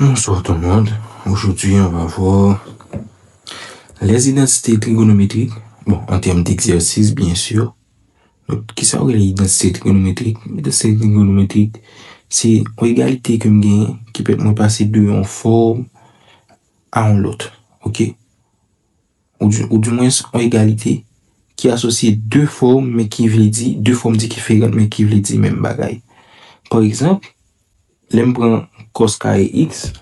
Bonsoir tout le monde. Aujourd'hui, on va voir les identités trigonométriques. Bon, en termes d'exercice, bien sûr. Donc, qui sont les identités trigonométriques? L'identité trigonométrique, c'est une égalité que je gagne qui peut me passer de une forme à une autre. OK? Ou du moins, une égalité qui associe deux formes, mais qui veut dire, deux formes différentes, mais qui veut dire même bagaille. Par exemple, je prends cos carré x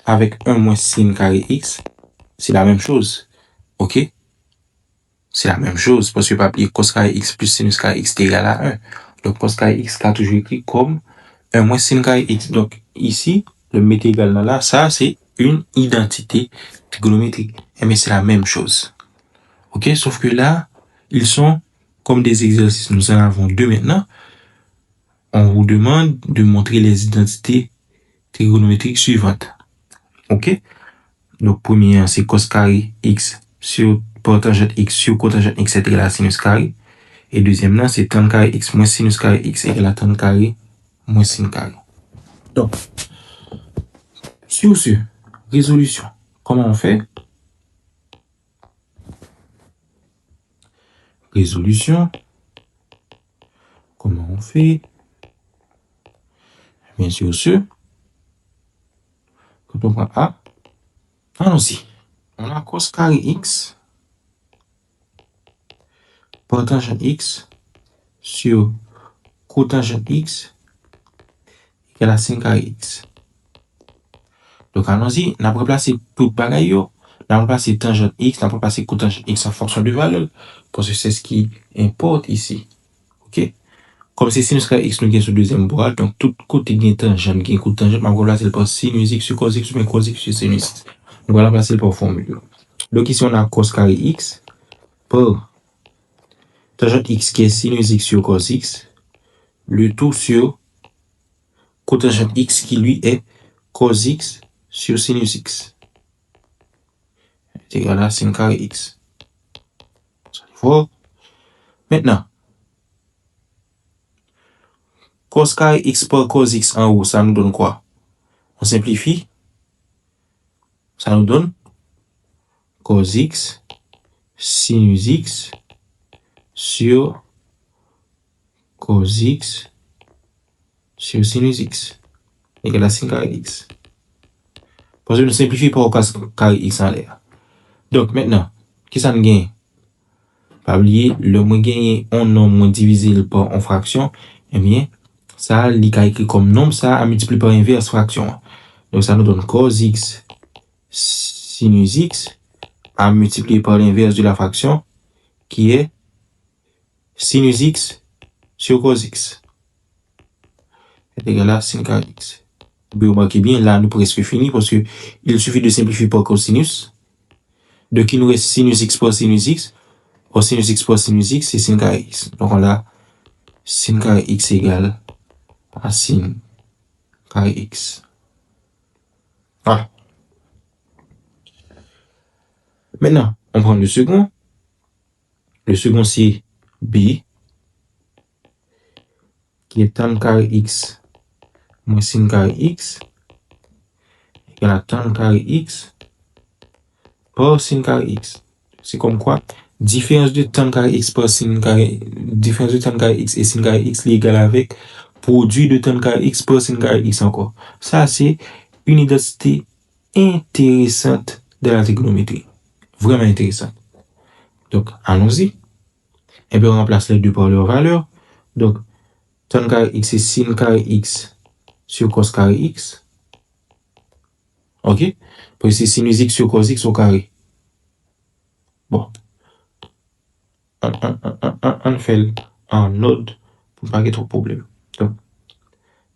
avec 1 moins sin carré x, c'est la même chose. OK? C'est la même chose parce que pas oublier cos carré x plus sinus carré x est égal à 1. Donc cos carré x a toujours écrit comme 1 moins sin carré x. Donc ici, le mettre égal là, ça c'est une identité trigonométrique. Mais c'est la même chose. OK? Sauf que là, ils sont comme des exercices. Nous en avons deux maintenant. On vous demande de montrer les identités trigonométriques suivantes. OK? Donc, premier, c'est cos carré x sur tangente x sur cotangente x est égal à sinus carré. Et deuxième, là, c'est tan carré x moins sinus carré x est égal à tan carré moins sin carré. Donc, sur ce, résolution. Comment on fait? Résolution. Comment on fait? Bien sûr, ce. Quand on prend A, allons-y. On a cos carré x par tangente x sur cotangente x égale à sin carré x. Donc, allons-y, on a remplacé tout bagaille, on a remplacé tangente x, on a remplacé cotangente x en fonction de valeur, parce que c'est ce qui importe ici. OK? Comme c'est sinus carré x, nous gagnons sur deuxième bras, donc tout côté gagne tangente, gagne cotangente, on va remplacer par sinus x sur cos x, sur cos x sur sinus x. On va remplacer par formule. Donc, ici, on a cos carré x par tangente x qui est sinus x sur cos x, le tout sur cotangente x qui lui est cos x sur sinus x. C'est égal à sin carré x. Maintenant, cos carré x par cos x en haut, ça nous donne quoi? On simplifie. Ça nous donne cos x sinus x sur cos x sur sinus x égale à sin carré x. Parce que nous simplifions par cos carré x en l'air. Donc maintenant, qu'est-ce que ça nous gagne? Pas oublier, le moins gagné, on nombre divisé par en fraction, eh bien, ça, il est écrit comme nombre, ça a multiplié par inverse fraction. Donc, ça nous donne cos x sinus x à multiplier par l'inverse de la fraction, qui est sinus x sur cos x. C'est égal à sin carré x. Vous remarquez bien, là, nous presque fini, parce que il suffit de simplifier par cosinus. Donc, il nous reste sinus x par sinus x. Or, sinus x par sinus x, c'est sin carré x. Donc, on a sin carré x égale à sin carré x. Voilà. Maintenant, on prend le second. Le second, c'est b, qui est tan carré x moins sin carré x égale à tan carré x par sin carré x. C'est comme quoi? Différence de tan carré x par sin carré, différence de tan carré x et sin carré x est égale avec produit de tan carré x par sin carré x encore. Ça, c'est une identité intéressante de la trigonométrie. Vraiment intéressante. Donc, allons-y. Et bien, on remplace les deux par leur valeur. Donc, tan carré x c'est sin carré x sur cos carré x. OK? Puis c'est sinus x sur cos x au carré. Bon. On fait en ordre pour ne pas qu'il y ait trop de problème. Donc,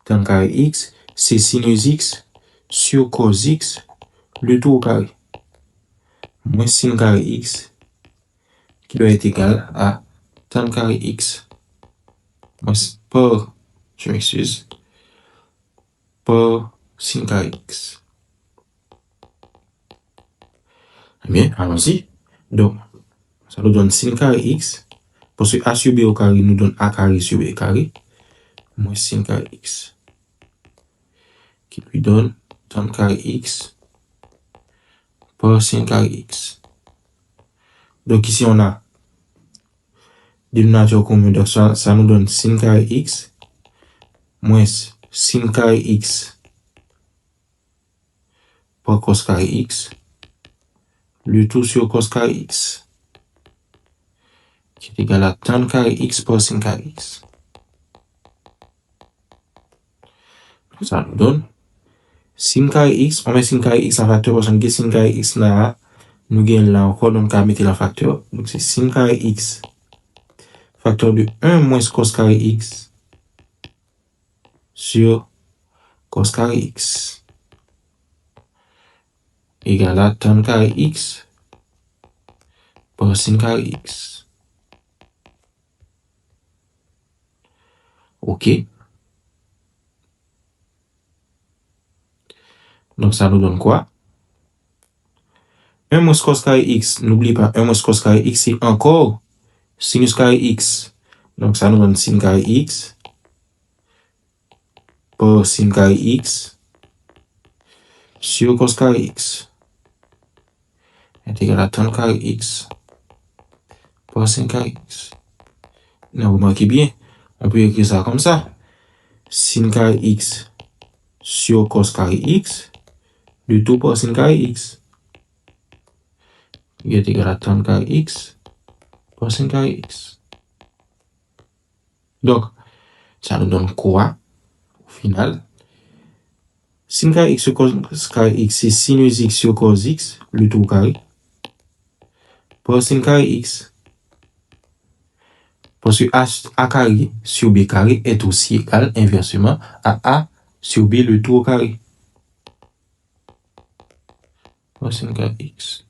tan carré x, c'est sinus x sur cos x, le tout au carré. Moins sin carré x, qui doit être égal à tan carré x, je m'excuse, par sin carré x. Bien, allons-y. Donc, ça nous donne sin carré x, parce que a sur b au carré nous donne a carré sur b carré, moins sin carré x. qui lui donne tan carré x par sin carré x. Donc ici, on a dénominateur commun. Donc ça nous donne sin carré x moins sin carré x par cos carré x, le tout sur cos carré x, qui est égal à tan carré x par sin carré x. Ça nous donne sin carré x, on met sin carré x en facteur parce qu'on a sin carré x là, nous gagnons là encore, donc on va mettre la facteur. Donc c'est sin carré x facteur de 1 moins cos carré x sur cos carré x égale à tan carré x par sin carré x. OK. Donc ça nous donne quoi? 1 moins cos carré x, n'oublie pas, 1 moins cos carré x, c'est encore sinus carré x. Donc ça nous donne sin carré x par sin carré x sur cos carré x est égal à tan carré x par sin carré x. Now, remarquez bien, on peut écrire ça comme ça. Sin carré x sur cos carré x, le tout par sin carré x est égal à tan carré x par sin carré x. Donc, ça nous donne quoi au final? Sin carré x sur cos carré x, c'est sinus x sur cos x, le tout carré, par sin carré x. Parce que a carré sur b carré est aussi égal inversement à a sur b le tout au carré. Par sin carré x.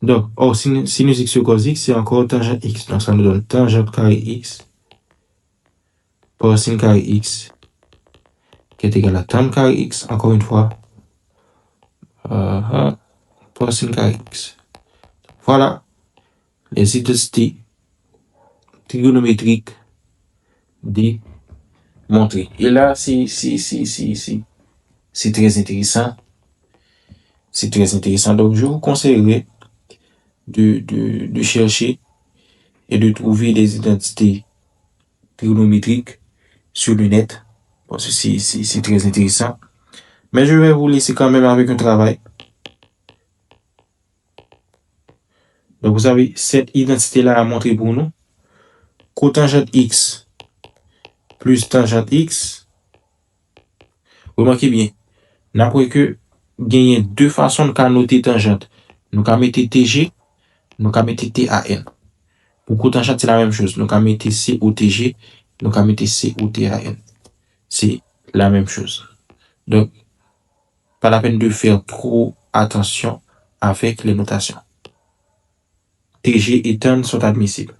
Donc, sinus x sur cos x, c'est encore tangente x. Donc, ça nous donne tangente carré x par sin carré x qui est égal à tan carré x, encore une fois, par sin carré x. Voilà les identités trigonométriques démontrées. Et là, c'est très intéressant. C'est très intéressant. Donc, je vous conseillerais de chercher et de trouver des identités trigonométriques sur le net. Parce que c'est très intéressant. Mais je vais vous laisser quand même avec un travail. Donc, vous avez cette identité-là à montrer pour nous. Cotangente x plus tangente x. Remarquez bien. N'après que gagner deux façons de noter tangente. Nous allons mettre TG, nous allons mettre TAN. Pour cotangente, c'est la même chose. Nous allons mettre COTG, nous allons mettre COTAN. C'est la même chose. Donc, pas la peine de faire trop attention avec les notations. TG et TAN sont admissibles.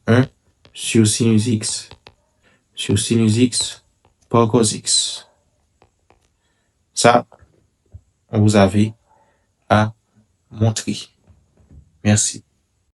1 sur sinus x par cos x. Ça, on vous avait à montrer. Merci.